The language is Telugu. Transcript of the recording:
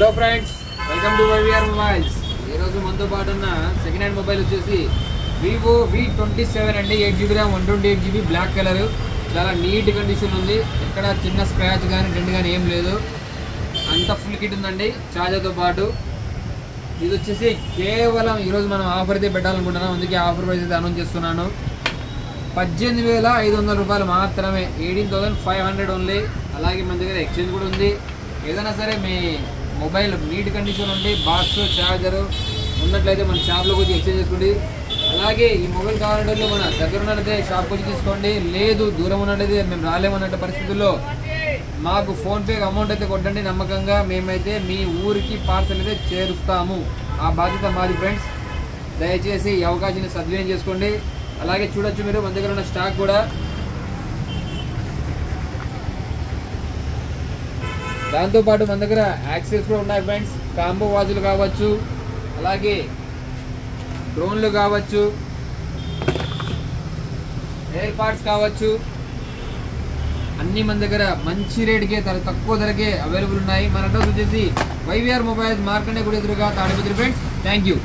Hello friends, welcome to YVR mobiles. ఈరోజు మనతో పాటు ఉన్న సెకండ్ హ్యాండ్ మొబైల్ వచ్చేసి వివో V27 అండి. 8GB RAM, 128GB black colour. చాలా నీట్ కండిషన్ ఉంది. ఎక్కడ చిన్న స్క్రాచ్ కానీ డెంట్ కానీ ఏం లేదు. అంత ఫుల్ కిట్ ఉందండి ఛార్జర్తో పాటు. ఇది వచ్చేసి కేవలం ఈరోజు మనం ఆఫర్ అయితే పెట్టాలనుకుంటున్నాం. అందుకే ఆఫర్ ప్రైస్ అయితే అనౌన్స్ చేస్తున్నాను. 18,500 రూపాయలు మాత్రమే, 18,500 ఓన్లీ. అలాగే మన దగ్గర ఎక్స్చేంజ్ కూడా ఉంది. ఏదైనా సరే మీ మొబైల్ నీట్ కండిషన్ ఉండి బాక్స్ ఛార్జరు ఉన్నట్లయితే మన షాప్లోకి వచ్చి ఎక్స్చేంజ్ చేసుకోండి. అలాగే ఈ మొబైల్ కావాలంటే మన దగ్గర ఉన్నట్లయితే షాప్కి వచ్చి తీసుకోండి. లేదు దూరం ఉన్నట్లయితే మేము రాలేమన్నట్టు పరిస్థితుల్లో మాకు ఫోన్పే అమౌంట్ అయితే కొట్టండి. నమ్మకంగా మేమైతే మీ ఊరికి పార్సల్ అయితే చేరుస్తాము. ఆ బాధ్యత మాది ఫ్రెండ్స్. దయచేసి ఈ అవకాశాన్ని సద్వినియోగం చేసుకోండి. అలాగే చూడొచ్చు మీరు మన దగ్గర ఉన్న స్టాక్ కూడా. దాంతోపాటు మన దగ్గర యాక్సెస్ కూడా ఉన్నాయి ఫ్రెండ్స్. కాంబో వాచులు కావచ్చు, అలాగే డ్రోన్లు కావచ్చు, ఎయిర్ పాడ్స్ కావచ్చు, అన్నీ మన దగ్గర మంచి రేటుకే తక్కువ ధరకే అవైలబుల్ ఉన్నాయి. మన అడ్రస్ వచ్చేసి వైవిఆర్ మొబైల్స్, మార్కండే గుడి ఎదురుగా, తాడిపత్రి ఫ్రెండ్స్. Thank you.